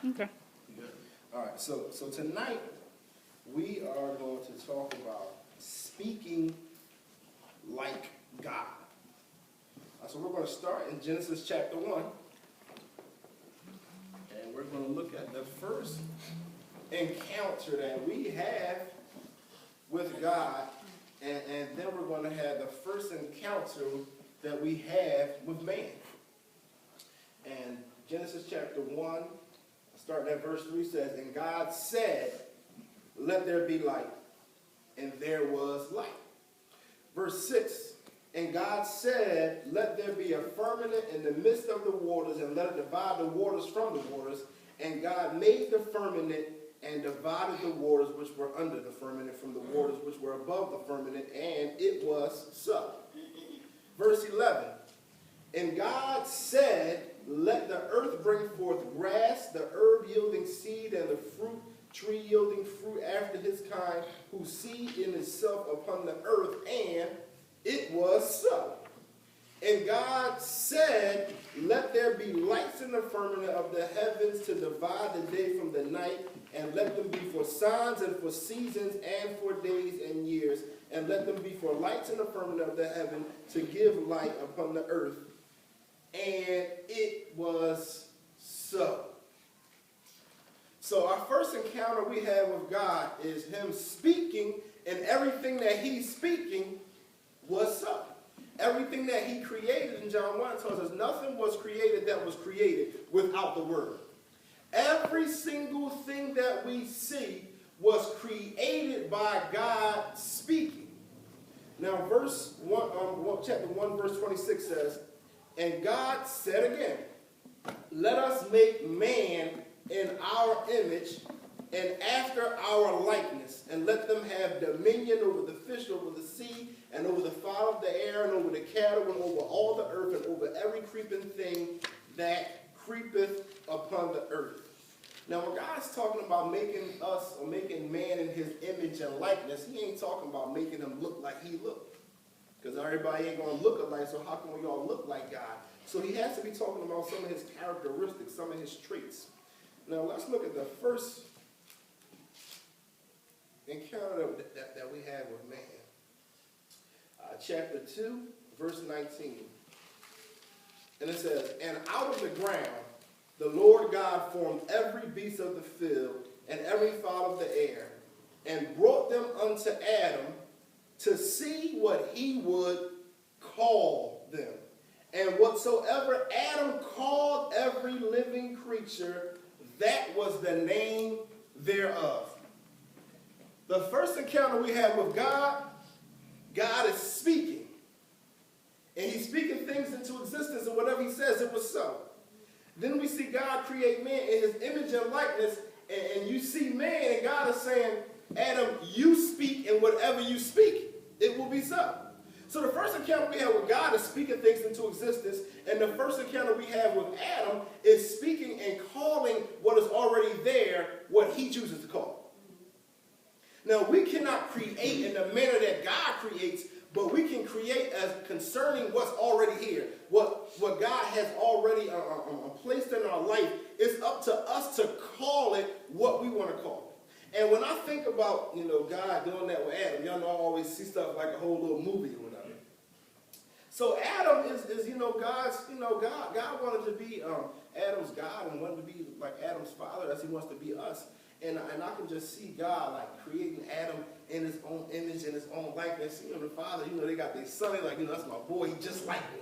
Okay. Good. All right, so tonight we are going to talk about speaking like God. So we're going to start in Genesis chapter 1, and we're going to look at the first encounter that we have with God, and then we're going to have the first encounter that we have with man. And Genesis chapter 1, starting at verse 3, says, "And God said, let there be light, and there was light." Verse 6, "And God said, let there be a firmament in the midst of the waters, and let it divide the waters from the waters. And God made the firmament and divided the waters which were under the firmament from the waters which were above the firmament, and it was so." Verse 11, "And God said, let the earth bring forth grass, the herb yielding seed, and the fruit tree yielding fruit after his kind, whose seed in itself upon the earth, and it was so. And God said, let there be lights in the firmament of the heavens to divide the day from the night, and let them be for signs and for seasons and for days and years, and let them be for lights in the firmament of the heaven to give light upon the earth. And it was so." So our first encounter we have with God is him speaking, and everything that he's speaking was so. Everything that he created in John 1 tells us nothing was created that was created without the word. Every single thing that we see was created by God speaking. Now chapter 1 verse 26 says, "And God said again, let us make man in our image and after our likeness, and let them have dominion over the fish, over the sea, and over the fowl of the air, and over the cattle, and over all the earth, and over every creeping thing that creepeth upon the earth." Now, when God's talking about making us, or making man in his image and likeness, he ain't talking about making him look like he looked. Because everybody ain't going to look alike, so how can we all look like God? So he has to be talking about some of his characteristics, some of his traits. Now, let's look at the first encounter that we have with man. Chapter 2, verse 19. And it says, "And out of the ground the Lord God formed every beast of the field and every fowl of the air, and brought them unto Adam to see what he would call them. And whatsoever Adam called every living creature, that was the name thereof." The first encounter we have with God, God is speaking. And he's speaking things into existence, and whatever he says, it was so. Then we see God create man in his image and likeness, and you see man, and God is saying, Adam, you speak, and whatever you speak, it will be so. So the first encounter we have with God is speaking things into existence, and the first encounter we have with Adam is speaking and calling what is already there, what he chooses to call. Now, we cannot create in the manner that God creates, but we can create as concerning what's already here. What God has already placed in our life, it's up to us to call it what we want to call it. And when I think about, God doing that with Adam, y'all know I always see stuff like a whole little movie or whatever. So Adam is God's, God wanted to be Adam's God and wanted to be like Adam's father as he wants to be us. And I can just see God like creating Adam in his own image and his own likeness. The father, they got their son, like, that's my boy, he just like me.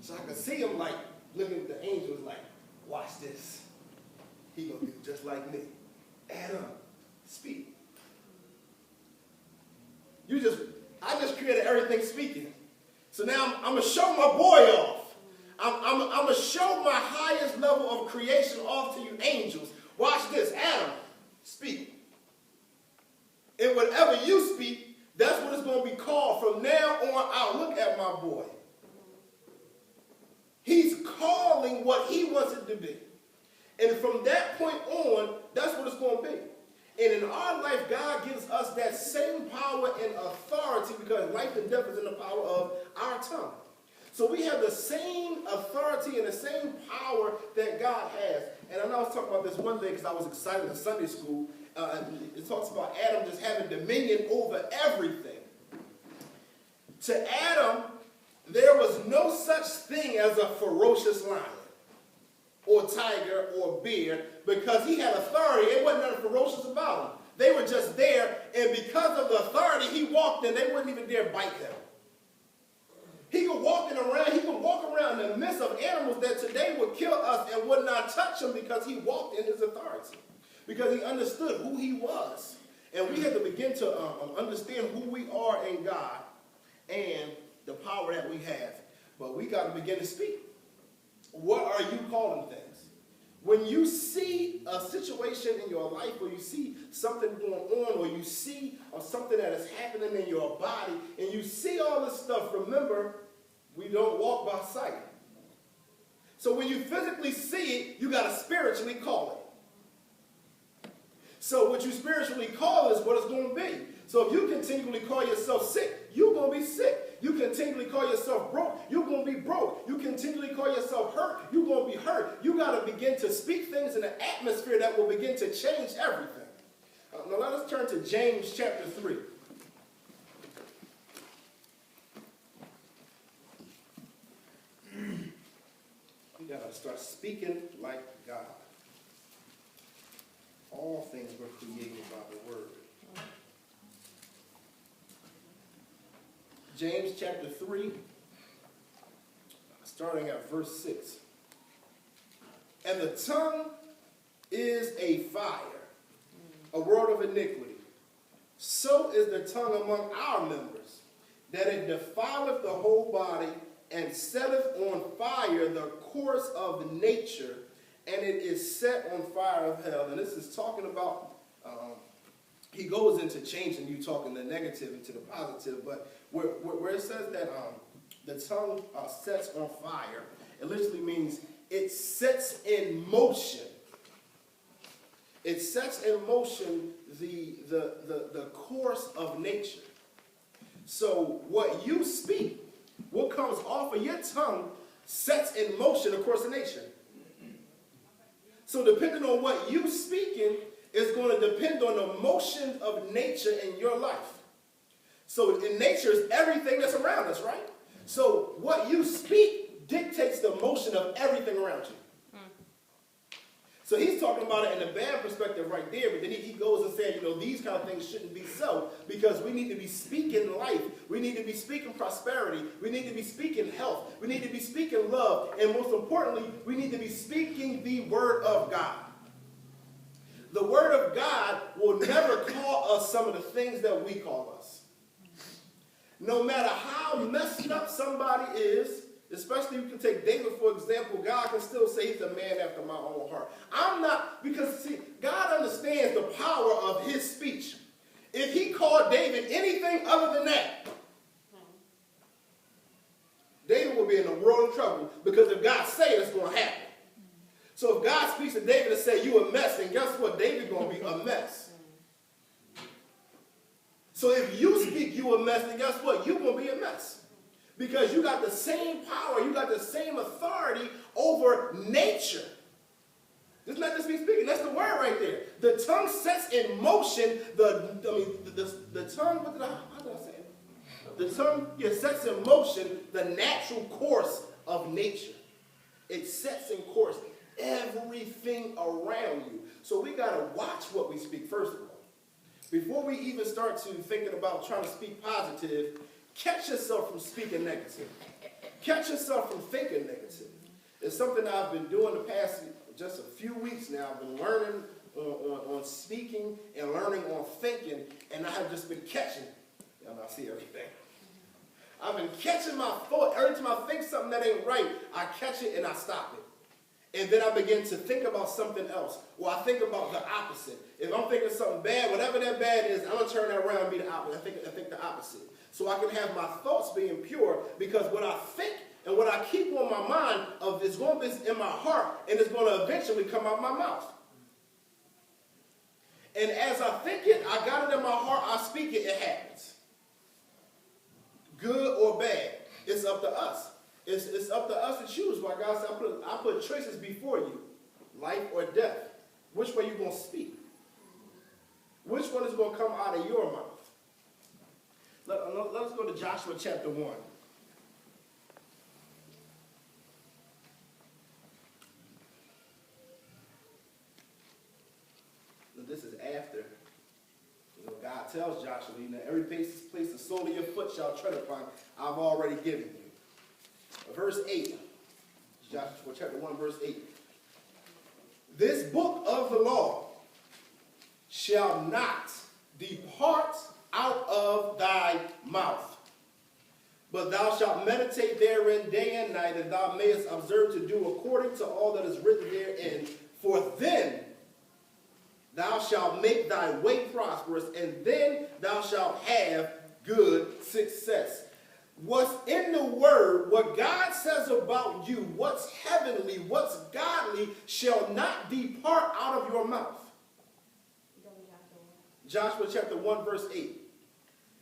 So I can see him like looking at the angels like, watch this. He gonna be just like me. Adam, speak. I just created everything speaking. So now I'm gonna show my boy off. I'm gonna show my highest level of creation off to you angels. Watch this, Adam, speak. And whatever you speak, that's what it's going to be called from now on out. Look at my boy. He's calling what he wants it to be. And from that point on, that's what it's going to be. And in our life, God gives us that same power and authority because life and death is in the power of our tongue. So we have the same authority and the same power that God has. And I'm I was talking about this one day because I was excited in Sunday school. It talks about Adam just having dominion over everything. To Adam, there was no such thing as a ferocious lion or tiger or bear because he had authority. It wasn't nothing ferocious about him. They were just there, and because of the authority he walked in, they wouldn't even dare bite him. He could walk around in the midst of animals that today would kill us and would not touch him because he walked in his authority, because he understood who he was. And we had to begin to understand who we are in God and the power that we have. But we got to begin to speak. What are you calling things? When you see a situation in your life, or you see something going on, or you see something that is happening in your body, and you see all this stuff, remember, we don't walk by sight. So when you physically see it, you got to spiritually call it. So what you spiritually call is what it's going to be. So if you continually call yourself sick, you're going to be sick. You continually call yourself broke, you're going to be broke. You continually call yourself hurt, you're going to be hurt. You got to begin to speak things in the atmosphere that will begin to change everything. Now let us turn to James chapter 3. We got to start speaking like God. All things were created by the word. James chapter 3, starting at verse 6. And the tongue is a fire, a world of iniquity. So is the tongue among our members, that it defileth the whole body, and setteth on fire the course of nature, and it is set on fire of hell. And this is talking about, he goes into changing you talking the negative into the positive, but where it says that the tongue sets on fire, it literally means it sets in motion. It sets in motion the course of nature. So what you speak, what comes off of your tongue, sets in motion the course of nature. So depending on what you speaking is going to depend on the motion of nature in your life. So in nature is everything that's around us, right? So what you speak dictates the motion of everything around you. So he's talking about it in a bad perspective right there, but then he goes and says, these kind of things shouldn't be so, because we need to be speaking life. We need to be speaking prosperity. We need to be speaking health. We need to be speaking love. And most importantly, we need to be speaking the word of God. The word of God will never call us some of the things that we call us. No matter how messed up somebody is, especially you can take David for example, God can still say he's a man after my own heart. I'm not, because see, God understands the power of his speech. If he called David anything other than that, David will be in a world of trouble, because if God say it, it's going to happen. So if God speaks to David and say, you a mess, then guess what? David's going to be a mess. So if you speak you a mess, then guess what? You're going to be a mess. Because you got the same power, you got the same authority over nature. It's not just me speaking, that's the word right there. The tongue sets in motion the tongue, how did I say it? The tongue sets in motion the natural course of nature. It sets in course everything around you. So we got to watch what we speak, first of all. Before we even start to thinking about trying to speak positive, catch yourself from speaking negative. Catch yourself from thinking negative. It's something I've been doing the past just a few weeks now. I've been learning on speaking and learning on thinking, and I have just been catching. Y'all know I see everything. I've been catching my thought. Every time I think something that ain't right, I catch it and I stop it. And then I begin to think about something else. Or I think about the opposite. If I'm thinking something bad, whatever that bad is, I'm going to turn that around and be the opposite. I think the opposite. So I can have my thoughts being pure, because what I think and what I keep on my mind of is going to be in my heart, and it's going to eventually come out my mouth. And as I think it, I got it in my heart, I speak it, it happens. Good or bad, it's up to us. It's up to us to choose. Like God said, I put choices before you. life or death. Which way you going to speak? Which one is going to come out of your mouth? Let's go to Joshua chapter 1. This is after, God tells Joshua, every place the sole of your foot shall tread upon, I've already given you. Verse 8, Joshua chapter 1, verse 8. This book of the law shall not depart out of thy mouth, but thou shalt meditate therein day and night, that thou mayest observe to do according to all that is written therein. For then thou shalt make thy way prosperous, and then thou shalt have good success. What's in the word, what God says about you, what's heavenly, what's godly, shall not depart out of your mouth. Joshua chapter 1, verse 8.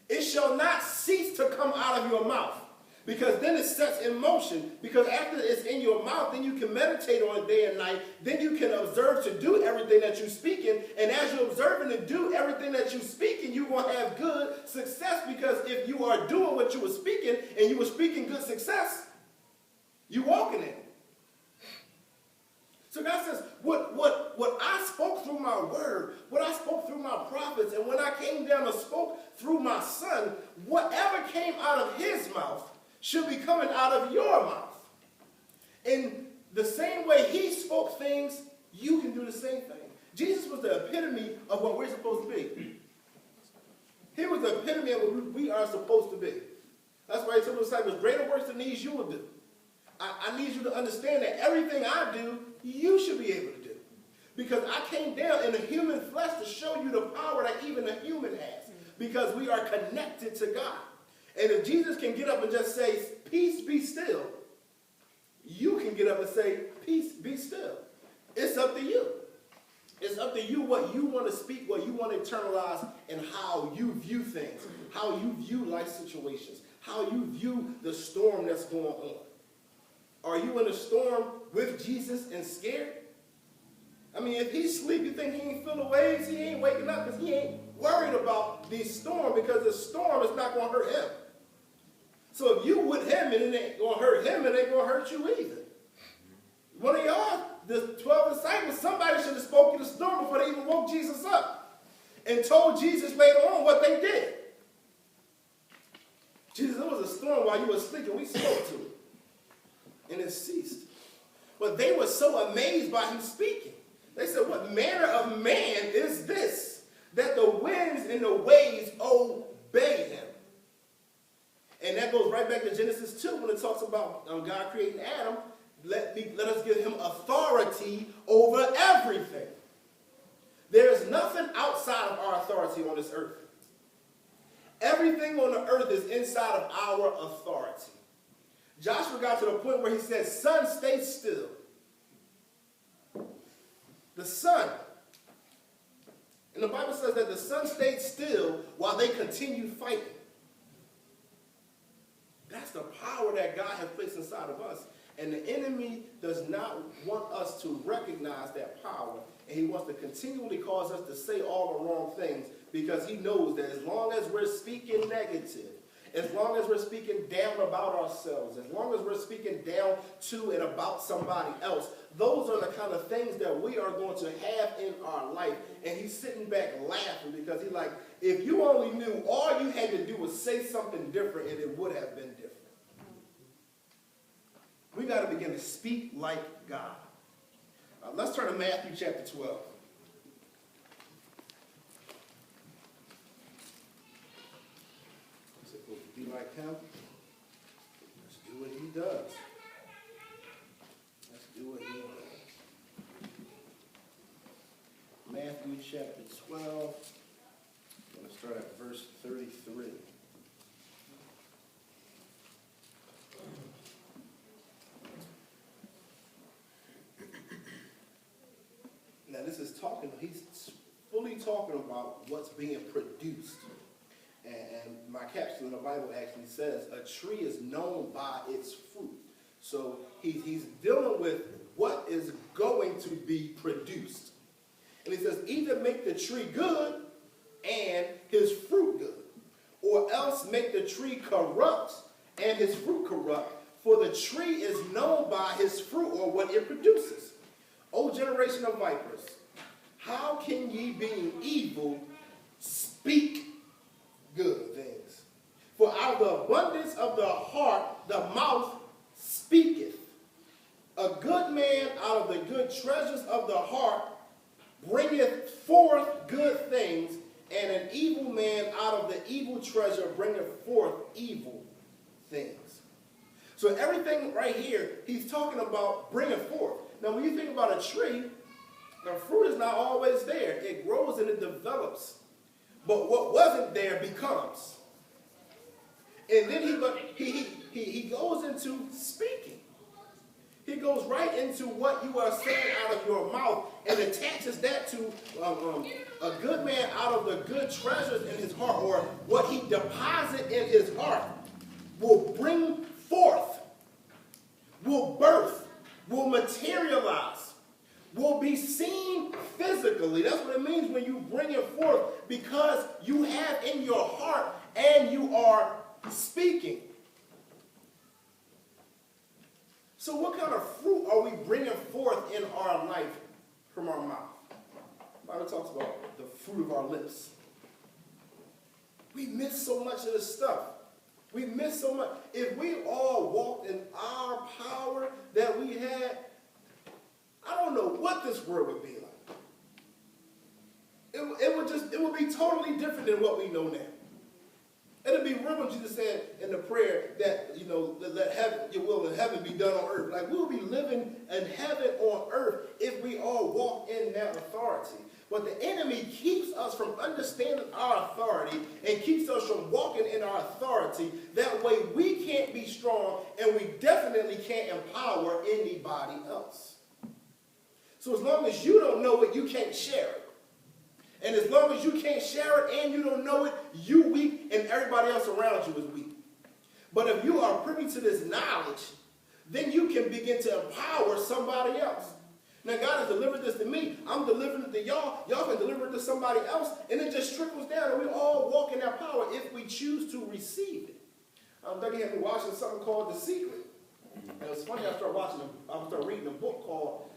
It shall not cease to come out of your mouth. Because then it sets in motion. Because after it's in your mouth, then you can meditate on it day and night. Then you can observe to do everything that you're speaking. And as you're observing to do everything that you're speaking, you're going to have good success. Because if you are doing what you were speaking, and you were speaking good success, you're walking in it. So God says, what I spoke through my word, what I spoke through my prophets, and when I came down and spoke through my son, whatever came out of his mouth should be coming out of your mouth. In the same way he spoke things, you can do the same thing. Jesus was the epitome of what we're supposed to be. He was the epitome of what we are supposed to be. That's why he told the disciples, greater works than these you will do. I need you to understand that everything I do, you should be able to do. Because I came down in the human flesh to show you the power that even a human has. Because we are connected to God. And if Jesus can get up and just say, peace be still, you can get up and say, peace be still. It's up to you. It's up to you what you want to speak, what you want to internalize, and how you view things, how you view life situations, how you view the storm that's going on. Are you in a storm with Jesus and scared? I mean, if he's asleep, you think he ain't feel the waves? He ain't waking up because he ain't worried about the storm, because the storm is not going to hurt him. So if you with him and it ain't going to hurt him, it ain't going to hurt you either. One of y'all, the 12 disciples, somebody should have spoken the storm before they even woke Jesus up and told Jesus later on what they did. Jesus, it was a storm while you were asleep and we spoke to it. And it ceased. But they were so amazed by him speaking. They said, what manner of man is this, that the winds and the waves obey him? And that goes right back to Genesis 2 when it talks about God creating Adam. Let us give him authority over everything. There is nothing outside of our authority on this earth. Everything on the earth is inside of our authority. Joshua got to the point where he said, sun, stay still. The sun. And the Bible says that the sun stayed still while they continued fighting. That's the power that God has placed inside of us. And the enemy does not want us to recognize that power. And he wants to continually cause us to say all the wrong things, because he knows that as long as we're speaking negative, as long as we're speaking down about ourselves, as long as we're speaking down to and about somebody else, those are the kind of things that we are going to have in our life. And he's sitting back laughing because he's like, if you only knew, all you had to do was say something different and it would have been different. We got to begin to speak like God. Let's turn to Matthew chapter 12. Be like him. Let's do what he does. Let's do what he does. Matthew chapter 12. I'm going to start at verse 33. Now this is talking, he's fully talking about what's being produced. And my caption in the Bible actually says, a tree is known by its fruit. So he's dealing with what is going to be produced. And he says, either make the tree good and his fruit good, or else make the tree corrupt and his fruit corrupt, for the tree is known by his fruit, or what it produces. O generation of vipers, how can ye, being evil, speak good things? For out of the abundance of the heart the mouth speaketh. A good man out of the good treasures of the heart bringeth forth good things, and an evil man out of the evil treasure bringeth forth evil things. So everything right here, he's talking about bringing forth. Now when you think about a tree, the fruit is not always there. It grows and it develops. But what wasn't there becomes. And then he goes into speaking. He goes right into what you are saying out of your mouth and attaches that to a good man out of the good treasures in his heart, or what he deposits in his heart will bring forth, will birth, will materialize, will be seen physically. That's what it means when you bring it forth, because you have in your heart and you are speaking. So what kind of fruit are we bringing forth in our life from our mouth? The Bible talks about the fruit of our lips. We miss so much of this stuff. We miss so much. If we all walked in our power that we had, I don't know what this world would be like. It would be totally different than what we know now. It'll be real when Jesus said in the prayer that, let heaven, your will in heaven be done on earth. Like, we'll be living in heaven on earth if we all walk in that authority. But the enemy keeps us from understanding our authority and keeps us from walking in our authority. That way we can't be strong, and we definitely can't empower anybody else. So as long as you don't know it, you can't share it. And as long as you can't share it and you don't know it, you weak and everybody else around you is weak. But if you are privy to this knowledge, then you can begin to empower somebody else. Now God has delivered this to me. I'm delivering it to y'all. Y'all can deliver it to somebody else. And it just trickles down, and we all walk in that power if we choose to receive it. Dougie had me watching something called The Secret. And it was funny, I started reading a book called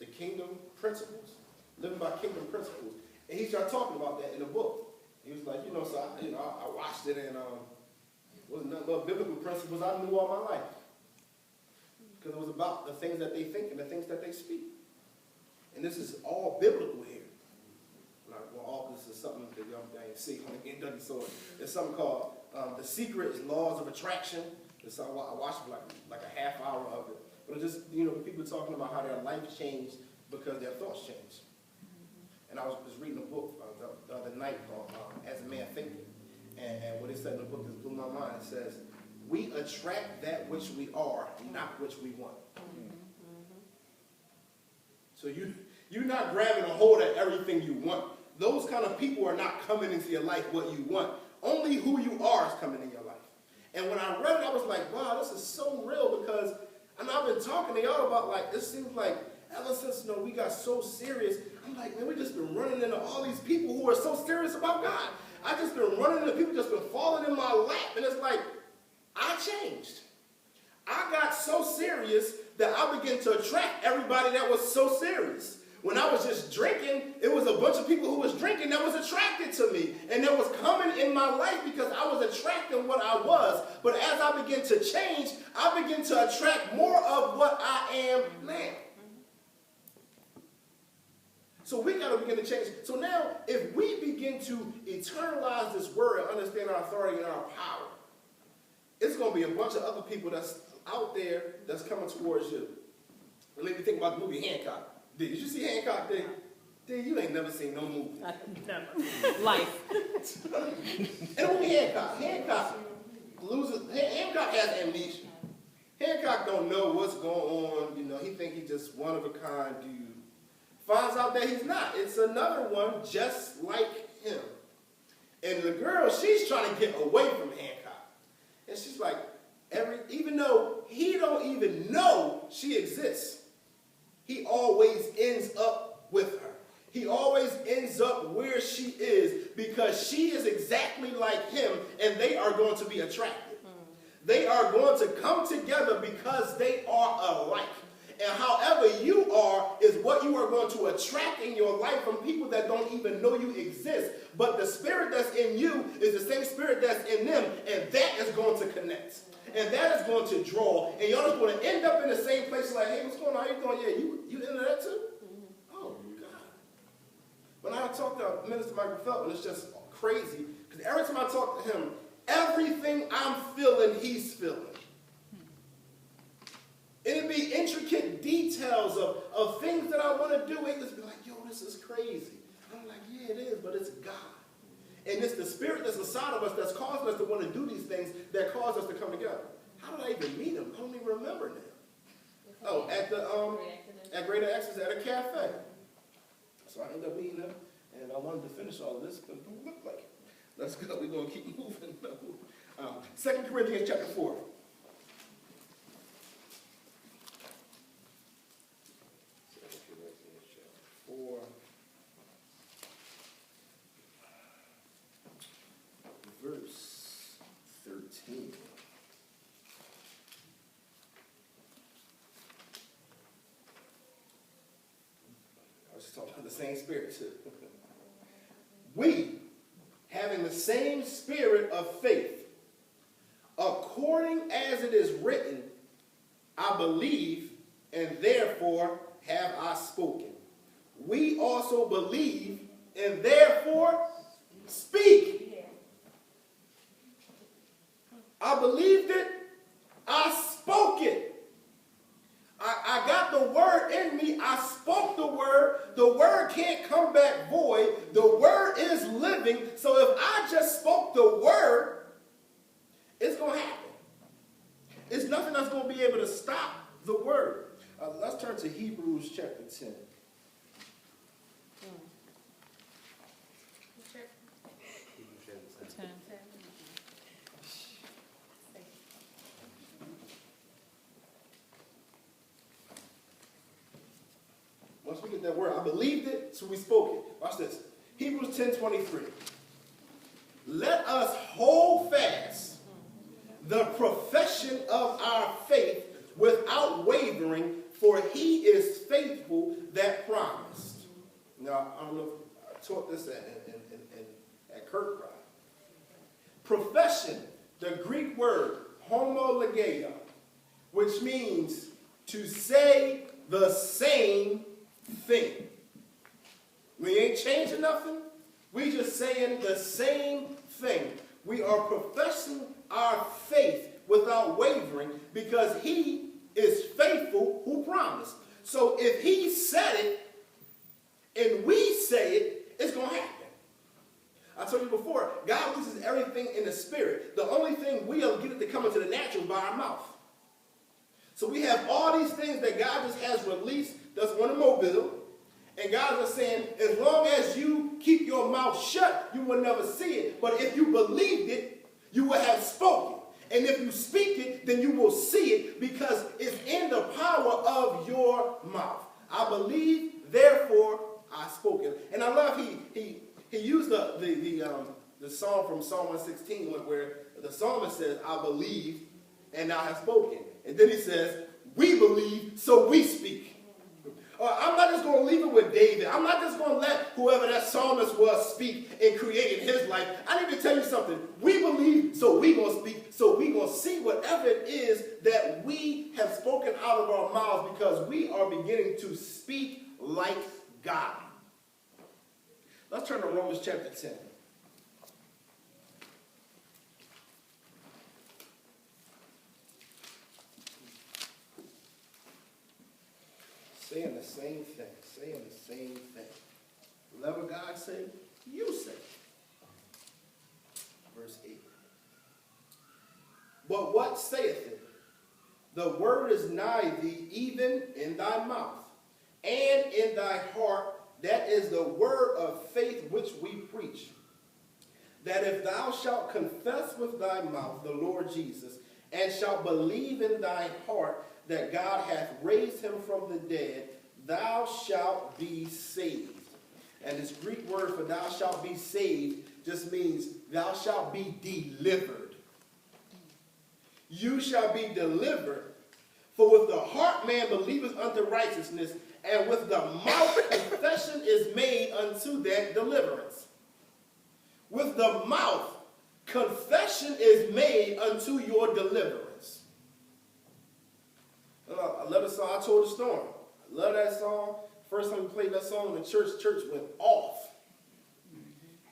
The Kingdom Principles. Living by Kingdom Principles. And he started talking about that in the book. He was like, I watched it, and it wasn't nothing but biblical principles I knew all my life. Because it was about the things that they think and the things that they speak. And this is all biblical here. All this is something that y'all ain't see on the Dougie sword. There's something called The Secret is Laws of Attraction. I watched like a half hour of it. But it's just, people talking about how their life changed because their thoughts changed. And I was just reading a book the other night called As a Man Thinketh. And what it said in the book just blew my mind. It says, we attract that which we are, not which we want. So you're not grabbing a hold at everything you want. Those kind of people are not coming into your life what you want. Only who you are is coming in your life. And when I read it, I was like, wow, this is so real, because I've been talking to y'all about, like, it seems like ever since we got so serious, I'm like, man, we just been running into all these people who are so serious about God. I just been running into people just been falling in my lap, and it's like, I changed. I got so serious that I began to attract everybody that was so serious. When I was just drinking, it was a bunch of people who was drinking that was attracted to me, and that was coming in my life because I was attracting what I was. But as I began to change, I began to attract more of what I am now. So we got to begin to change. So now, if we begin to internalize this word and understand our authority and our power, it's going to be a bunch of other people that's out there that's coming towards you. And let me think about the movie Hancock. Did you see Hancock, Dave? Dave, you ain't never seen no movie. Never. Life. And the movie Hancock. Hancock has amnesia. Hancock don't know what's going on. He think he's just one of a kind dude. Finds out that he's not. It's another one just like him. And the girl, she's trying to get away from Hancock. And she's like, even though he don't even know she exists, he always ends up with her. He always ends up where she is because she is exactly like him, and they are going to be attracted. They are going to come together because they are alike. And however you are is what you are going to attract in your life from people that don't even know you exist. But the spirit that's in you is the same spirit that's in them, and that is going to connect. And that is going to draw. And y'all just going to end up in the same place like, hey, what's going on? How you doing? Yeah, you into that too? Oh, God. When I talk to Minister Michael Feltman, it's just crazy. Because every time I talk to him, everything I'm feeling, he's feeling. It'd be intricate details of things that I want to do. He'd just be like, yo, this is crazy. I'm like, yeah, it is, but it's God. And it's the spirit that's inside of us that's causing us to want to do these things that cause us to come together. How did I even meet him? I don't even remember now. Oh, at Greater Exodus at a cafe. So I ended up meeting him, and I wanted to finish all of this, but it don't look like it. Let's go. We're going to keep moving. 2 Corinthians chapter 4. 2 Corinthians chapter 4. Verse 13. I was just talking about the same spirit too. We, having the same spirit of faith, according as it is written, I believe, and therefore have I spoken. We also believe, and therefore speak. I believed it. I spoke it. I got the word in me. I spoke the word. The word can't come back void. The word is living. So if I just spoke the word, it's going to happen. It's nothing that's going to be able to stop the word. Let's turn to Hebrews chapter 10. Once we get that word, I believed it, so we spoke it. Watch this. Hebrews 10:23. Let us hold fast the profession of our faith without wavering, for he is faithful that promised. Now, I don't know if I taught this at Kirkbride. Profession, the Greek word homologeo, which means to say the same thing. We ain't changing nothing. We just saying the same thing. We are professing our faith without wavering because he is faithful who promised. So if he said it and we say it, it's going to happen. I told you before, God uses everything in the spirit. The only thing we'll get it to come into the natural is by our mouth. So we have all these things that God just has released that's on the mobile. And God is saying, as long as you keep your mouth shut, you will never see it. But if you believed it, you will have spoken. And if you speak it, then you will see it because it's in the power of your mouth. I believe, therefore I spoke it. And I love he used the song from Psalm 116 where the psalmist says, I believe and I have spoken. And then he says, we believe, so we speak. I'm not just going to leave it with David. I'm not just going to let whoever that psalmist was speak and create in his life. I need to tell you something. We believe, so we going to speak. So we going to see whatever it is that we have spoken out of our mouths because we are beginning to speak like God. Let's turn to Romans chapter 10. Saying the same thing. Saying the same thing. Whatever God said, you say. Verse 8. But what saith it? The word is nigh thee, even in thy mouth, and in thy heart. That is the word of faith which we preach. That if thou shalt confess with thy mouth the Lord Jesus, and shalt believe in thy heart that God hath raised him from the dead, thou shalt be saved. And this Greek word for thou shalt be saved just means thou shalt be delivered. You shall be delivered. For with the heart man believeth unto righteousness, and with the mouth confession is made unto that deliverance. With the mouth confession is made unto your deliverance. I love the song, I Told the Storm. I love that song. First time we played that song in the church went off.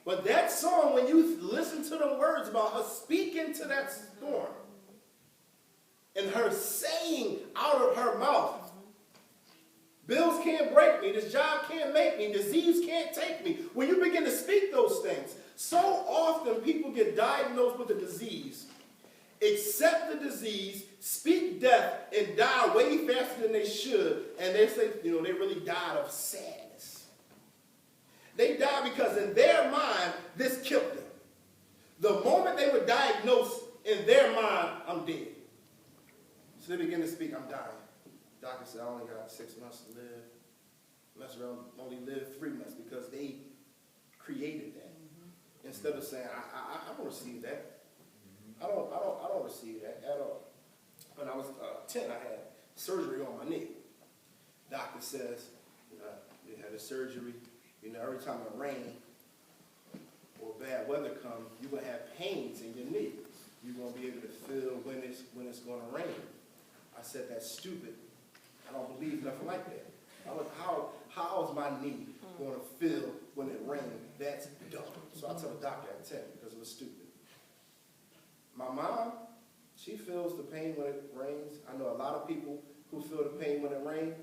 But that song, when you listen to the words about her speaking to that storm, and her saying out of her mouth, bills can't break me, this job can't make me, disease can't take me. When you begin to speak those things, so often people get diagnosed with a disease, accept the disease, speak death, and die way faster than they should, and they say, they really died of sadness. They died because in their mind, this killed them. The moment they were diagnosed, in their mind, I'm dead. So they begin to speak, I'm dying. Doctor said, I only got 6 months to live. Mess around, only live 3 months because they created that. Instead of saying, I don't receive that. I don't receive that at all. When I was 10, I had surgery on my knee. Doctor says, you had a surgery, every time it rains or bad weather comes, you're going to have pains in your knee. You're going to be able to feel when it's going to rain. I said, that's stupid. I don't believe nothing like that. How is my knee going to feel when it rains? That's dumb. So I tell the doctor at 10 because it was stupid. My mom, she feels the pain when it rains. I know a lot of people who feel the pain when it rains.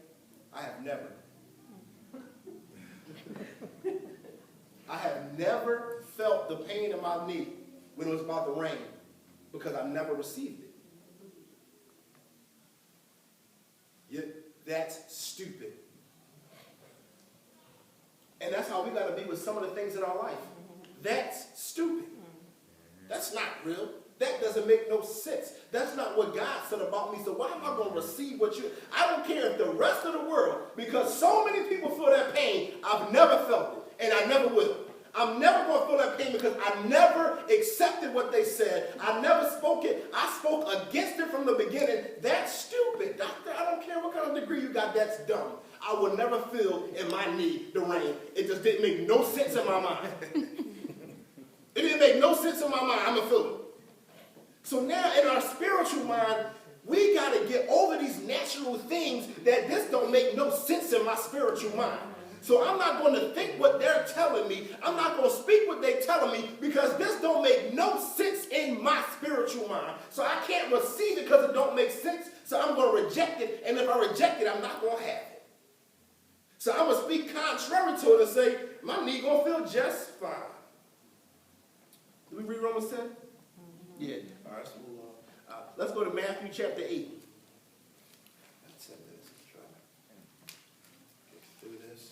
I have never. I have never felt the pain in my knee when it was about to rain because I never received it. Yet that's stupid. And that's how we got to be with some of the things in our life. That's stupid. That's not real. That doesn't make no sense. That's not what God said about me. So why am I going to receive what you... I don't care if the rest of the world, because so many people feel that pain, I've never felt it, and I never will. I'm never going to feel that pain because I never accepted what they said. I never spoke it. I spoke against it from the beginning. That's stupid. Doctor, I don't care what kind of degree you got. That's dumb. I will never feel in my knee the rain. It just didn't make no sense in my mind. It didn't make no sense in my mind. I'm going to feel it. So now in our spiritual mind, we got to get over these natural things that this don't make no sense in my spiritual mind. So I'm not going to think what they're telling me. I'm not going to speak what they're telling me because this don't make no sense in my spiritual mind. So I can't receive it because it don't make sense. So I'm going to reject it. And if I reject it, I'm not going to have it. So I'm going to speak contrary to it and say, my knee going to feel just fine. Did we read Romans 10? Yeah. All right, let's move on. Let's go to Matthew chapter 8. That's 10 minutes. Let's try to get through this.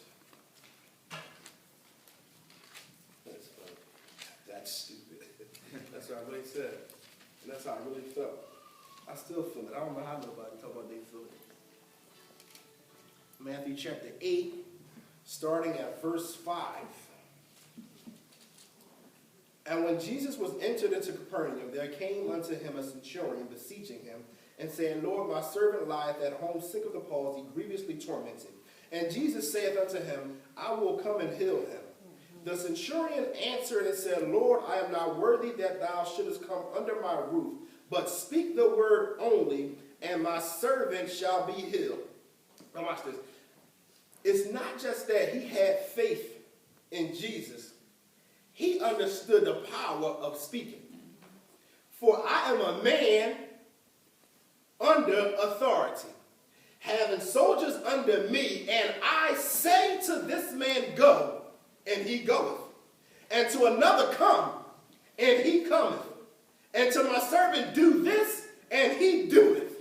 That's stupid. That's what I really said. And that's how I really felt. I still feel it. I don't know how nobody talk about they feel it. Matthew chapter 8, starting at verse 5. And when Jesus was entered into Capernaum, there came unto him a centurion, beseeching him, and saying, Lord, my servant lieth at home sick of the palsy, grievously tormented. And Jesus saith unto him, I will come and heal him. The centurion answered and said, Lord, I am not worthy that thou shouldest come under my roof, but speak the word only, and my servant shall be healed. Now watch this. It's not just that he had faith in Jesus. He understood the power of speaking. For I am a man under authority, having soldiers under me, and I say to this man, go, and he goeth. And to another, come, and he cometh. And to my servant, do this, and he doeth.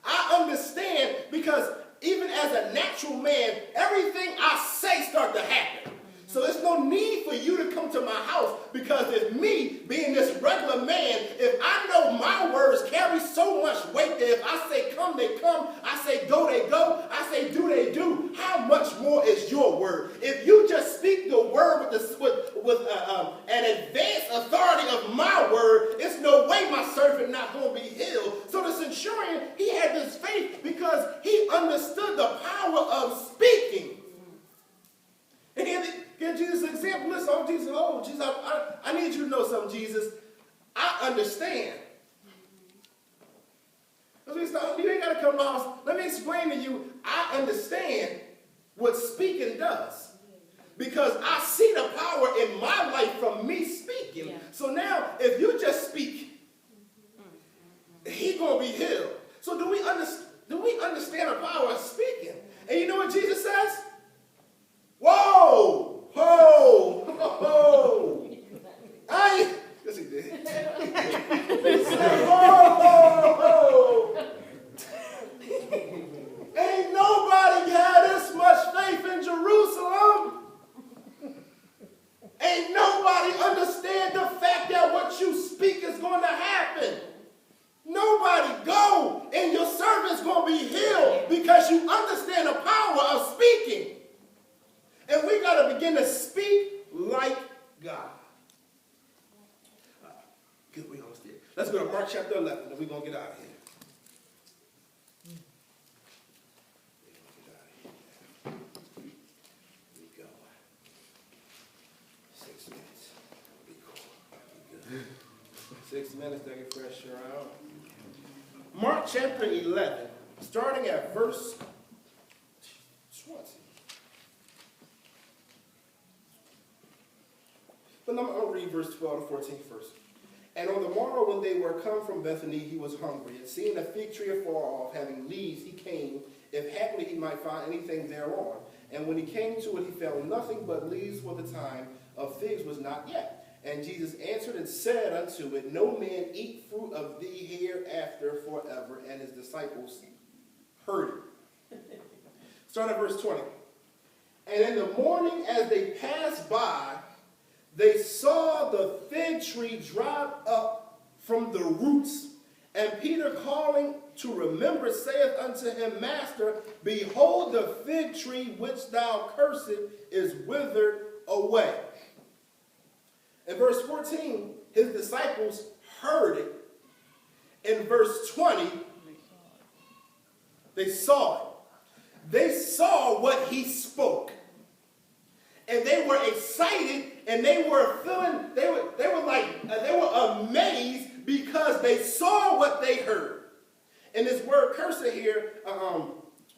I understand because even as a natural man, everything I say starts to happen. So there's no need for you to come to my house because if me, being this regular man, if I know my words carry so much weight that if I say come, they come, I say go, they go, I say do, they do, how your word. If you just speak the word with an advanced authority of my word, it's no way my servant not going to be healed. So the centurion, he had this faith because he understood the power of speaking. And he gave Jesus an example. Listen, Jesus, I need you to know something, Jesus. I understand. You ain't got to come to my house. Let me explain to you. I understand what speaking does. Because I see the power in my life from me speaking. Yeah. So now, if you just speak, he's going to be healed. So do we understand the power of speaking? And you know what Jesus says? Whoa! Ho! Ho! Yes, he did. He said, whoa, whoa, whoa. Ain't nobody had this much faith in Jerusalem. Ain't nobody understand the fact that what you speak is going to happen. Nobody go and your servant's going to be healed because you understand the power of speaking. And we got to begin to speak like God. Good, we almost did. Let's go to Mark chapter 11, and we're going to get out of here. Here we go. 6 minutes. Be cool. Be good. 6 minutes, they can fresh your out. Mark chapter 11, starting at verse 20. But I'm going to read verse 12 to 14 first. And on the morrow when they were come from Bethany, he was hungry. And seeing a fig tree afar off, having leaves, he came, if haply he might find anything thereon. And when he came to it, he found nothing but leaves, for the time of figs was not yet. And Jesus answered and said unto it, No man eat fruit of thee hereafter forever. And his disciples heard it. Start at verse 20. And in the morning as they passed by, they saw the fig tree drop up from the roots. And Peter, calling to remember, saith unto him, Master, behold, the fig tree which thou cursed is withered away. In verse 14, his disciples heard it. In verse 20, they saw it. They saw what he spoke. And they were excited, and they were amazed because they saw what they heard. And this word cursor here,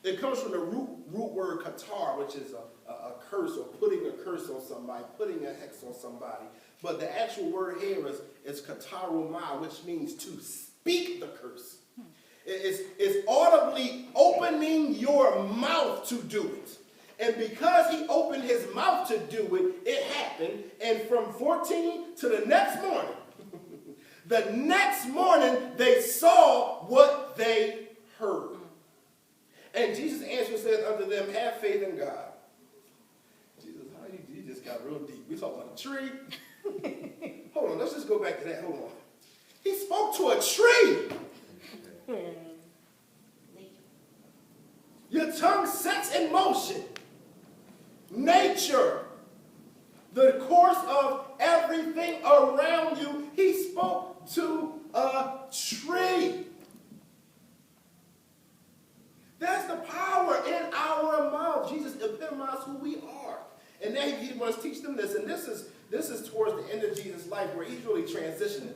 it comes from the root word katar, which is a curse, or putting a curse on somebody, putting a hex on somebody. But the actual word here is katarumai, which means to speak the curse. It's audibly opening your mouth to do it. And because he opened his mouth to do it, it happened. And from 14 to the next morning, they saw what they heard. And Jesus answered, said unto them, Have faith in God. Jesus, how you just got real deep. We talking about a tree. Hold on, let's just go back to that. Hold on. He spoke to a tree. Your tongue sets in motion nature, the course of everything around you. He spoke to a tree. That's the power in our mouth. Jesus epitomized who we are. And now he wants to teach them this. And this is towards the end of Jesus' life, where he's really transitioning.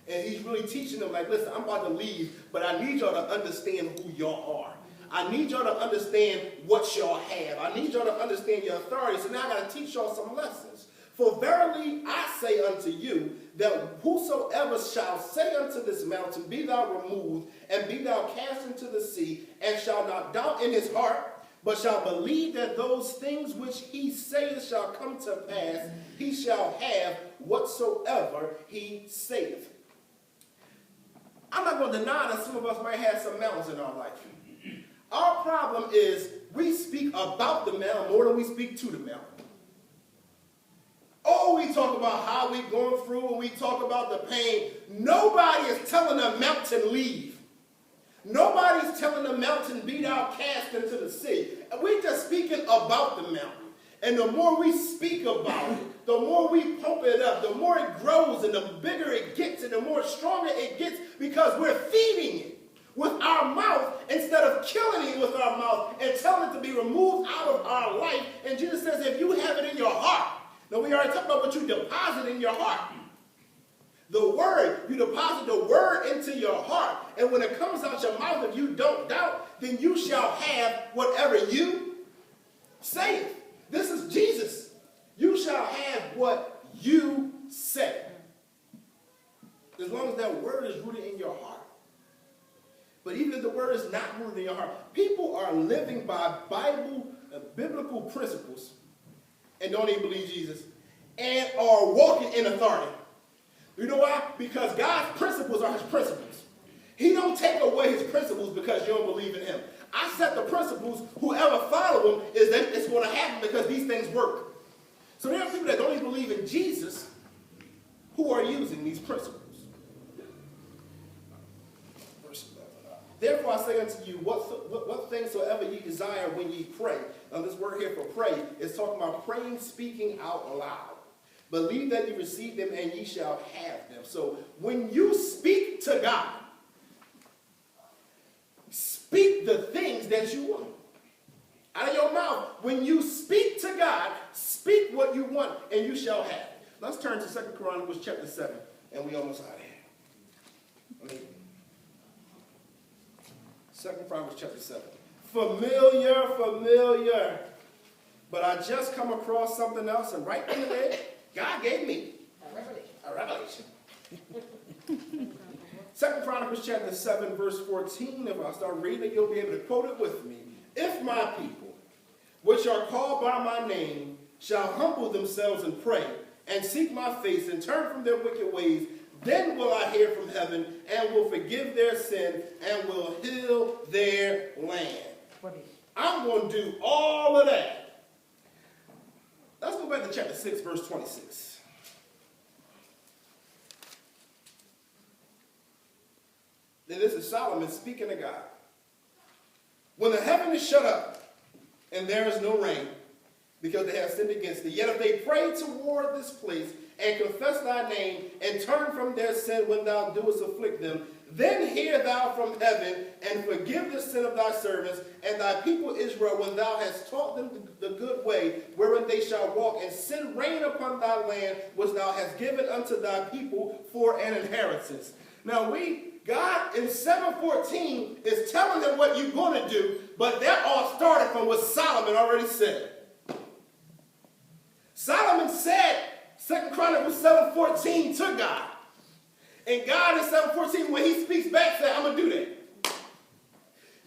And he's really teaching them, like, listen, I'm about to leave, but I need y'all to understand who y'all are. I need y'all to understand what y'all have. I need y'all to understand your authority. So now I got to teach y'all some lessons. For verily I say unto you, that whosoever shall say unto this mountain, Be thou removed, and be thou cast into the sea, and shall not doubt in his heart, but shall believe that those things which he saith shall come to pass, he shall have whatsoever he saith. I'm not going to deny that some of us might have some mountains in our life. Our problem is we speak about the mountain more than we speak to the mountain. Oh, we talk about how we're going through, and we talk about the pain. Nobody is telling the mountain leave. Nobody's telling the mountain be thou cast into the sea. We're just speaking about the mountain. And the more we speak about it, the more we pump it up, the more it grows and the bigger it gets and the more stronger it gets because we're feeding it with our mouth instead of killing it with our mouth and telling it to be removed out of our life. And Jesus says, if you have it in your heart, now we already talked about what you deposit in your heart. The word, you deposit the word into your heart. And when it comes out your mouth, if you don't doubt, then you shall have whatever you say. This is Jesus. You shall have what you say. As long as that word is rooted in your heart. But even if the word is not rooted in your heart, people are living by biblical principles and don't even believe Jesus and are walking in authority. You know why? Because God's principles are his principles. He don't take away his principles because you don't believe in him. I set the principles, whoever follow them, is that it's going to happen because these things work. So there are people that don't even believe in Jesus who are using these principles. Verse 11. Therefore I say unto you, what things soever ye desire when ye pray. Now this word here for pray is talking about praying, speaking out loud. Believe that you receive them and ye shall have them. So when you speak to God, speak the things that you want. Out of your mouth, when you speak to God, speak what you want and you shall have. Let's turn to 2 Chronicles chapter 7, and we almost out of here. 2 Chronicles chapter 7. Familiar. But I just come across something else, and right in there, God gave me a revelation. 2 Chronicles chapter 7, verse 14. If I start reading it, you'll be able to quote it with me. If my people, which are called by my name, shall humble themselves and pray, and seek my face, and turn from their wicked ways, then will I hear from heaven, and will forgive their sin, and will heal their land. I'm going to do all of that. Let's go back to chapter 6, verse 26. Then this is Solomon speaking to God. When the heaven is shut up, and there is no rain, because they have sinned against thee, yet if they pray toward this place, and confess thy name, and turn from their sin when thou doest afflict them, then hear thou from heaven, and forgive the sin of thy servants, and thy people Israel, when thou hast taught them the good way, wherein they shall walk, and send rain upon thy land, which thou hast given unto thy people for an inheritance. Now God in 7:14 is telling them what you're going to do, but that all started from what Solomon already said. Solomon said, 2 Chronicles 7:14 to God. And God in 7:14, when he speaks back, said, I'm going to do that.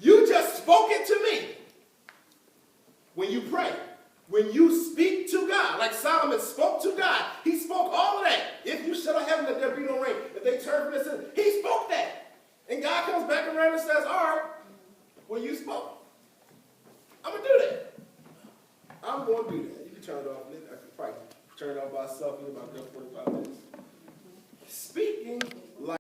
You just spoke it to me. When you pray, when you speak to God, like Solomon spoke to God, he spoke all of that. If you shut up heaven, let there be no rain. If they turn from their sin, he spoke that. And God comes back around and says, all right, well, you spoke. I'm going to do that. I'm going to do that. You can turn it off. I can probably turn it off by myself in about 45 minutes. Speaking like